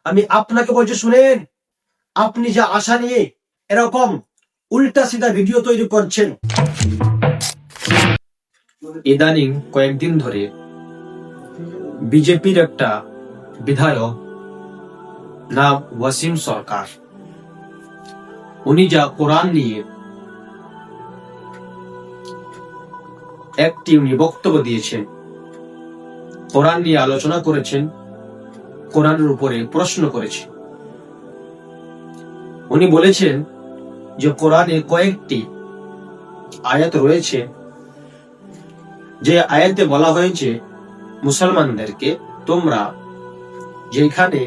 আমি আপনাকে বলছি শুনেন, আপনি যা আশা নিয়ে এরকম উল্টা সিধা ভিডিও তৈরি করছেন, ইদানিং কয়েকদিন ধরে বিজেপির একটা বিধায়ক নাম ওয়াসিম সরকার, উনি যা কোরআন নিয়ে উনি বক্তব্য দিয়েছেন, কোরআন নিয়ে আলোচনা করেছেন, কোরআনের উপরে প্রশ্ন করেছেন। উনি বলেছেন যে কোরআনে কয়েকটি আয়াত রয়েছে যে আয়াতে বলা হয়েছে মুসলমানদেরকে তোমরা যেখানে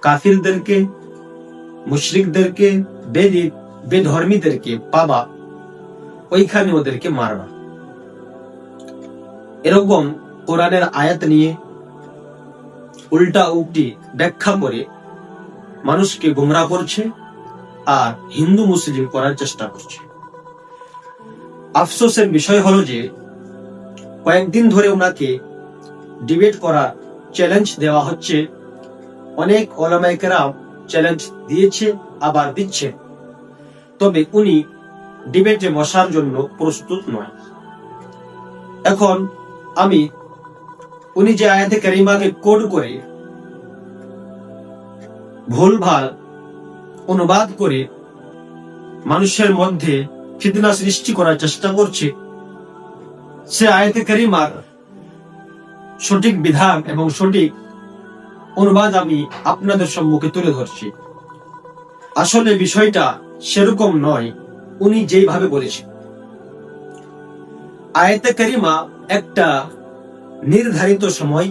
কাফিরদেরকে, মুশরিকদেরকে, বেধর্মীদেরকে পাবা ওইখানে ওদেরকে মারবা। এরকম কোরআনের আয়াত নিয়ে উল্টা উল্টি ব্যাখ্যা করে মানুষকে গুমরাহ করছে আর হিন্দু মুসলিম করার চেষ্টা করছে। আফসোসের বিষয় হলো যে কয়েকদিন ধরে ওনাকে ডিবেট করা চ্যালেঞ্জ দেওয়া হচ্ছে। অনেক ওলামায়ে কেরাম চ্যালেঞ্জ দিয়েছে, আবার দিচ্ছে, তবে উনি ডিবেটে বসার জন্য প্রস্তুত নয়। এখন আমি উনি যে আয়াতে কারিমাকে কোড করে ভুলভাল অনুবাদ করে মানুষের মধ্যে ফিতনা সৃষ্টি করার চেষ্টা করছে, সে আয়াতে কারিমার সঠিক বিধান এবং সঠিক অনুবাদ আমি আপনাদের সম্মুখে তুলে ধরছি। আসলে বিষয়টা সেরকম নয় উনি যেভাবে বলেছেন। আয়াতে কারিমা একটা নির্ধারিত সময়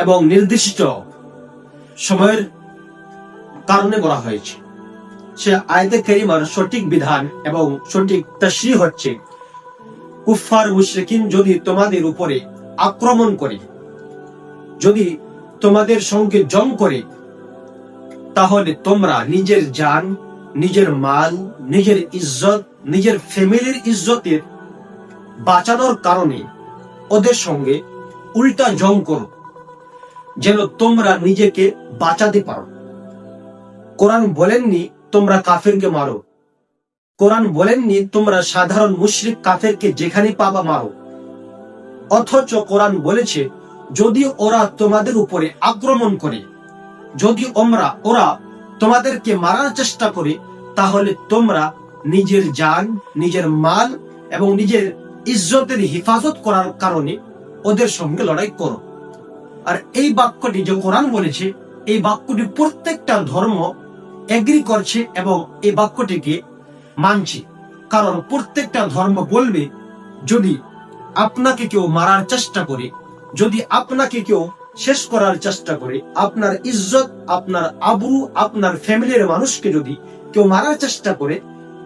এবং নির্দিষ্ট সময়ের কারণে বলা হয়েছে। সে আয়াতে কারিমার সঠিক বিধান এবং সঠিক তাশরীহ হচ্ছে, কুফফার মুশরিকিন যদি তোমাদের উপরে আক্রমণ করে, যদি তোমাদের সঙ্গে জং করে, তাহলে তোমরা নিজের জান, নিজের মাল, নিজের ইজ্জত, নিজের ফ্যামিলির ইজ্জতের বাঁচানোর কারণে ওদের সঙ্গে উল্টা জং করো, যেন তোমরা নিজেকে বাঁচাতে পারো। কোরআন বলেননি তোমরা কাফেরকে মারো, কোরআন বলেননি তোমরা সাধারণ মুশরিক কাফেরকে যেখানে পাবা মারো। অথচ কোরআন বলেছে যদি ওরা তোমাদের উপরে আক্রমণ করে, যদি ওরা তোমাদেরকে মারার চেষ্টা করে, তাহলে তোমরা নিজের জান, নিজের মাল এবং নিজের ইজ্জতের হেফাজত করার কারণে ওদের সঙ্গে লড়াই করো। আর এই বাক্যটি যে কোরআন বলেছে, এই বাক্যটি প্রত্যেকটা ধর্ম এগ্রি করছে এবং এই বাক্যটিকে মানছে। কারণ প্রত্যেকটা ধর্ম বলবে যদি আপনাকে কেউ মারার চেষ্টা করে, যদি আপনাকে কেউ শেষ করার চেষ্টা করে, আপনার ইজ্জত, আপনার আবরু, আপনার ফ্যামিলির মানুষকে যদি কেউ মারার চেষ্টা করে,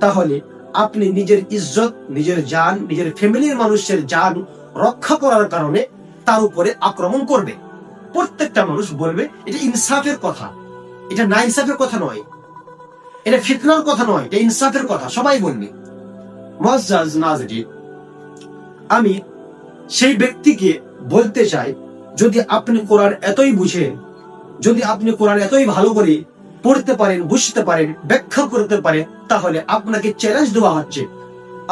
তাহলে আপনি নিজের ইজ্জত, নিজের জান, নিজের ফ্যামিলির মানুষের জান রক্ষা করার কারণে তার উপরে আক্রমণ করবে। প্রত্যেকটা মানুষ বলবে এটা ইনসাফের কথা, এটা না ইনসাফের কথা নয়, এটা ফিতনার কথা নয়, এটা ইনসাফের কথা, সবাই বলবে। মুআজ্জাজ নাজরীন, আমি সেই ব্যক্তিকে বলতে চাই, যদি আপনি কোরআন এতই বুঝেন, যদি আপনি কোরআন এতই ভালো করে পড়তে পারেন, বুঝতে পারেন, ব্যাখ্যা করতে পারেন, তাহলে আপনাকে চ্যালেঞ্জ দেওয়া হচ্ছে।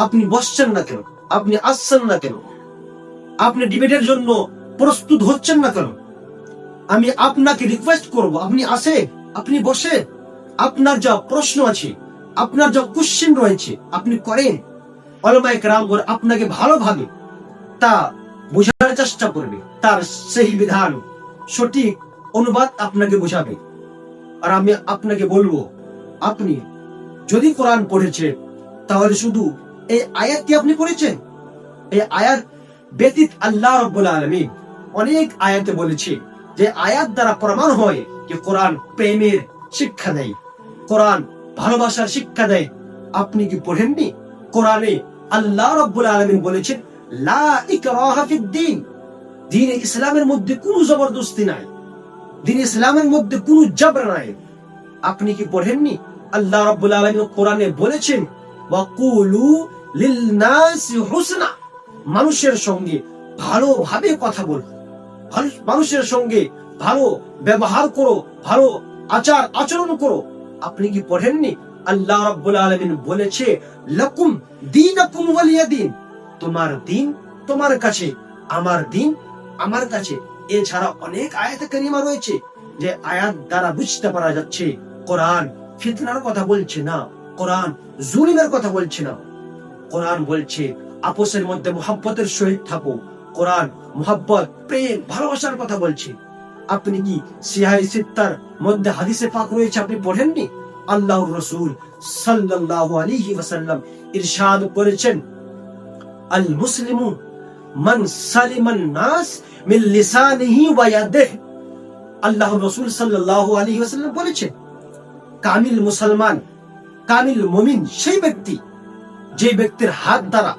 আপনি বসছেন না কেন? আপনি আসছেন না কেন? আপনি ডিবেটের জন্য প্রস্তুত হচ্ছেন না কেন? আমি আপনাকে রিকোয়েস্ট করব, আপনি আসে, আপনি বসে, আপনার যা প্রশ্ন আছে, আপনার যা কোশ্চেন রয়েছে আপনি করেন। উলামায়ে কেরাম আপনাকে ভালোভাবে তা বোঝার চেষ্টা করবে, তার সেই বিধান, সঠিক অনুবাদ আপনাকে বোঝাবে। আর আমি আপনাকে বলবো, আপনি যদি কোরআন পড়েছেন তাহলে শুধু এই আয়াতটি আপনি পড়েছেন। এই আয়াত ব্যতীত আল্লাহ রাব্বুল আলামিন অনেক আয়াতে বলেছে, যে আয়াত দ্বারা প্রমাণ হয় যে কোরআন প্রেমের শিক্ষা দেয়, কোরআন ভালোবাসার শিক্ষা দেয়। আপনি কি পড়েননি? কোরআনে আল্লাহ রাব্বুল আলামিন বলেছেন লা ইকরাহা ফিদ্দীন, দ্বীন ইসলামের মধ্যে কোনো জবরদস্তি নাই, দ্বীন ইসলামের মধ্যে কোনো জবর নাই। আপনি কি পড়েননি? আল্লাহ রাব্বুল আলামিন কোরআনে বলেছেন ওয়াকুলু লিন-নাসি হুসনা, মানুষের সঙ্গে ভালোভাবে কথা বলুন, মানুষের সঙ্গে ভালো ব্যবহার করো, ভালো আচার আচরণ করো। আপনি কি পড়েননি আল্লাহ রাব্বুল আলামিন বলেছে লাকুম দীনাকুম ওয়ালিয়া দিন, তোমার দিন তোমার কাছে, আমার দিন আমার কাছে। এছাড়া অনেক আয়াত কারিমা রয়েছে যে আয়াত দ্বারা বুঝতে পারা যাচ্ছে কোরআন ফিতনার কথা বলছে না, কোরআন জুলুমের কথা বলছে না। কোরআন বলছে আপসের মধ্যে মুহাব্বতের সহিত থাকো। কোরআন মুহাব্বত, প্রেম, ভালোবাসার কথা বলছে। আপনি কি সিহাই সিত্তার মধ্যে হাদিসে পাক রয়েছে, আপনি পড়েননি? আল্লাহর রাসূল সাল্লাল্লাহু আলাইহি ওয়াসাল্লাম ইরশাদ করেছেন আল মুসলিমু মান সালিমান নাস মিন লিসানিহি ওয়া ইয়াদিহি। আল্লাহর রাসূল সাল্লাল্লাহু আলাইহি ওয়াসাল্লাম বলেছেন কামিল মুসলমান, কামিল মুমিন সেই ব্যক্তি যে ব্যক্তির হাত দ্বারা,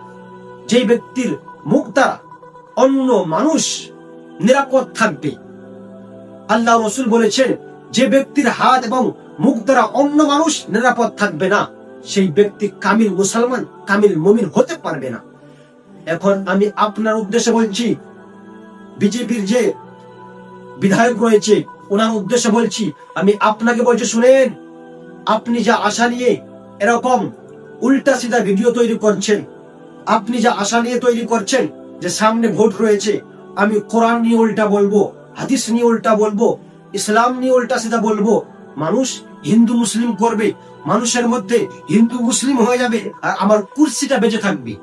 যে ব্যক্তির মুখ দ্বারা অন্য মানুষ নিরাপদ থাকবে। আল্লাহ রাসূল বলেছেন যে ব্যক্তির হাত এবং মুখ দ্বারা অন্য মানুষ নিরাপদ থাকবে না, সেই ব্যক্তি কামিল মুসলমান, কামিল মুমিন হতে পারবে না। এখন আমি আপনার উদ্দেশ্যে বলছি, বিজেপির যে বিধায়ক রয়েছে ওনার উদ্দেশ্যে বলছি, আমি আপনাকে বলছি শুনেন, আপনি যা আশা নিয়ে এরকম উল্টা সিধা ভিডিও তৈরি করছেন, আপনি যা আশা নিয়ে তৈরি করছেন যে সামনে ভোট রয়েছে, আমি কোরআন নিয়ে উল্টা বলবো, হাদিস নিয়ে উল্টা বলবো, ইসলাম নিয়ে উল্টা সিধা বলবো, মানুষ হিন্দু মুসলিম করবে, মানুষের মধ্যে হিন্দু মুসলিম হয়ে যাবে আর আমার কুরসিটা বেঁচে থাকবে।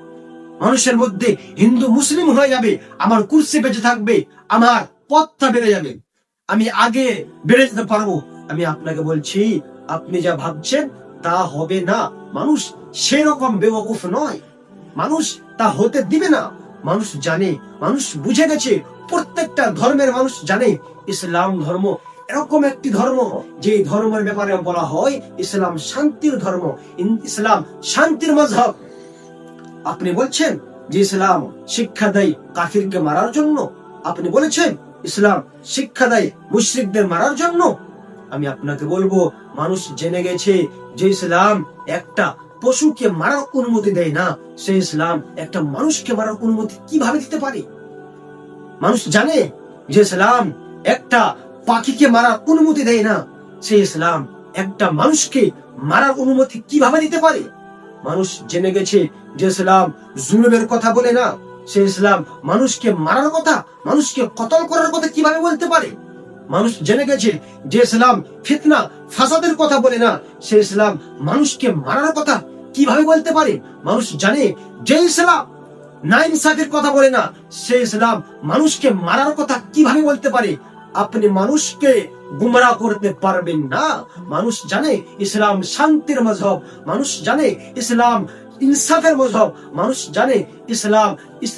মানুষের মধ্যে হিন্দু মুসলিম হয়ে যাবে, আমার কুরসি বেঁচে থাকবে, আমার পথটা বেড়ে যাবে, আমি আগে বেড়ে যেতে পারবো। আমি আপনাকে বলছি আপনি যা ভাবছেন তা হবে না। মানুষ সেরকম বেওয়াকুফ নয়, মানুষ তা হতে দিবে না। মানুষ জানে, মানুষ বুঝে গেছে, প্রত্যেকটা ধর্মের মানুষ জানে ইসলাম ধর্ম এরকম একটি ধর্ম যে ধর্মের ব্যাপারে বলা হয় ইসলাম শান্তির ধর্ম, ইসলাম শান্তির মাযহাব। আপনি বলছেন যে ইসলাম শিক্ষা দেয় কাফিরকে মারার জন্য, আপনি বলেছেন ইসলাম শিক্ষা দেয় মুশরিকদের মারার জন্য। আমি আপনাকে বলবো মানুষ জেনে গেছে যে ইসলাম একটা পশুকে মারার অনুমতি দেয় না, সেই ইসলাম একটা মানুষকে মারার অনুমতি কিভাবে দিতে পারে? মানুষ জানে যে ইসলাম একটা পাখিকে মারার অনুমতি দেয় না, সেই ইসলাম একটা মানুষকে মারার অনুমতি কিভাবে দিতে পারে? মানুষ জেনে গেছে যে ইসলাম জুলুমের কথা বলে না, সেই ইসলাম মানুষকে মারার কথা, মানুষকে কতল করার কথা কিভাবে বলতে পারে? মানুষ জেনে গেছে যে ইসলাম ফিতনা ফাসাদের কথা বলে না, সেই ইসলাম মানুষকে মারার কথা কিভাবে বলতে পারে? মানুষ জানে যে ইসলাম নাইনসাফের কথা বলে না, সেই ইসলাম মানুষকে মারার কথা কিভাবে বলতে পারে? আপনি মানুষকে গুমরাহ করতে পারবেন না। মানুষ জানে ইসলাম শান্তির মাযহাব, মানুষ জানে ইসলাম ইনসাফের মাযহাব, মানুষ জানে ইসলাম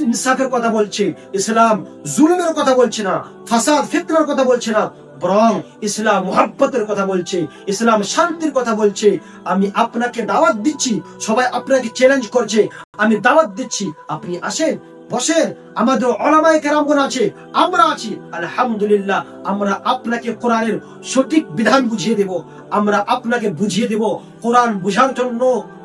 ইনসাফের কথা বলছে, ইসলাম জুলুমের কথা বলছে না, ফাসাদ ফিতনার কথা বলছে না, বরং ইসলাম মুহাব্বতের কথা বলছে, ইসলাম শান্তির কথা বলছে। আমি আপনাকে দাওয়াত দিচ্ছি, সবাই আপনাকে চ্যালেঞ্জ করছে, আমি দাওয়াত দিচ্ছি, আপনি আসেন, বসেন, আমাদের উলামায়ে কেরামগণ আছে, আমরা আছি, আলহামদুলিল্লাহ। আমরা আপনাকে কোরআনের সঠিক বিধান বুঝিয়ে দেব, আমরা আপনাকে বুঝিয়ে দেব কোরআন বুঝার জন্য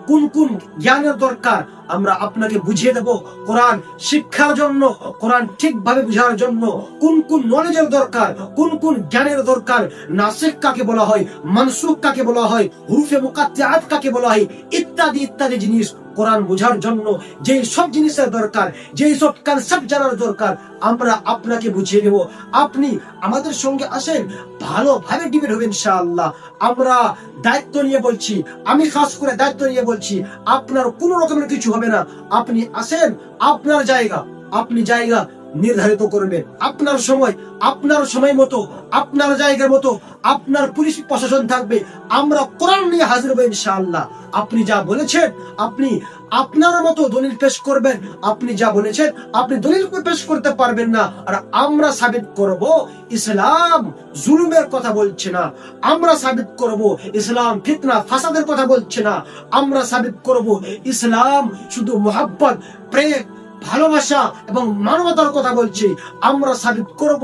কোন কোন জ্ঞানের দরকার, আমরা আপনাকে বুঝিয়ে দেব কোরআন শিক্ষার জন্য, কোরআন ঠিকভাবে বুঝার জন্য কোন কোন নলেজের দরকার, কোন কোন জ্ঞানের দরকার, নাসিখ কাকে বলা হয়, মানসুখ কাকে বলা হয়, হুরুফে মুকাত্তাআত কাকে বলা হয়, ইত্যাদি ইত্যাদি জিনিস কোরআন বোঝার জন্য যে সব জিনিসের দরকার, যে সব কনসেপ্ট জানার দরকার, আমরা আপনাকে বুঝিয়ে দেব। আপনি আমাদের সঙ্গে আসেন, ভালোভাবে ডিবেট হবে ইনশাআল্লাহ। আমরা দায়িত্ব নিয়ে বলছি, আমি খাস করে দায়িত্ব নিয়ে বলছি, আপনার কোনো রকমের কিছু হবে না। আপনি আসেন, আপনার জায়গা, আপনি জায়গা নির্ধারিত করবেন, আপনার সময় মতো, আপনার জায়গার মতো আপনার পুলিশ প্রশাসন থাকবে, আমরা কোরআন নিয়ে হাজির হব ইনশাআল্লাহ। আপনি যা বলেছেন, আপনি আপনার মতো দলিল পেশ করবেন, আপনি যা বলেছেন আপনি দলিল পেশ করতে পারবেন না, আর আমরা সাবিত করব ইসলাম জুলুমের কথা বলছে না, আমরা সাবিত করব ইসলাম ফিতনা ফাসাদের কথা বলছে না, আমরা সাবিত করব ইসলাম শুধু মুহাব্বত, প্রেম, ভালোবাসা এবং মানবতার কথা বলছে। আমরা সাবিত করব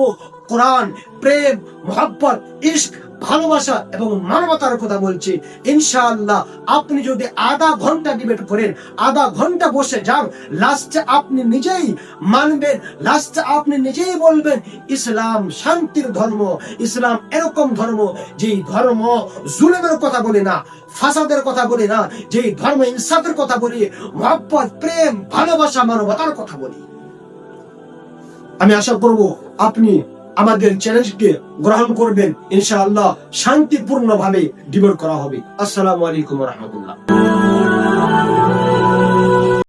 কোরআন প্রেম, মোহাব্বত, ইশক, ভালোবাসা এবং মানবতার কথা বলছি। ইনশাআল্লাহ আপনি যদি আধা ঘন্টা ডিবেট করেন, আধা ঘন্টা বসে যান, লাস্টে আপনি নিজেই মানবেন, লাস্টে আপনি নিজেই বলবেন ইসলাম শান্তির ধর্ম, ইসলাম এরকম ধর্ম যেই ধর্ম জুলুমের কথা বলে না, ফাসাদের কথা বলে না, যেই ধর্ম ইনসাফের কথা বলি, মোহাব্বত, প্রেম, ভালোবাসা, মানবতার কথা বলি। আমি আশা করব আপনি আমাদের চ্যালেঞ্জকে গ্রহণ করবেন। ইনশাআল্লাহ শান্তিপূর্ণ ভাবে ডিবেট করা হবে। আসসালামু আলাইকুম ওয়া রাহমাতুল্লাহ।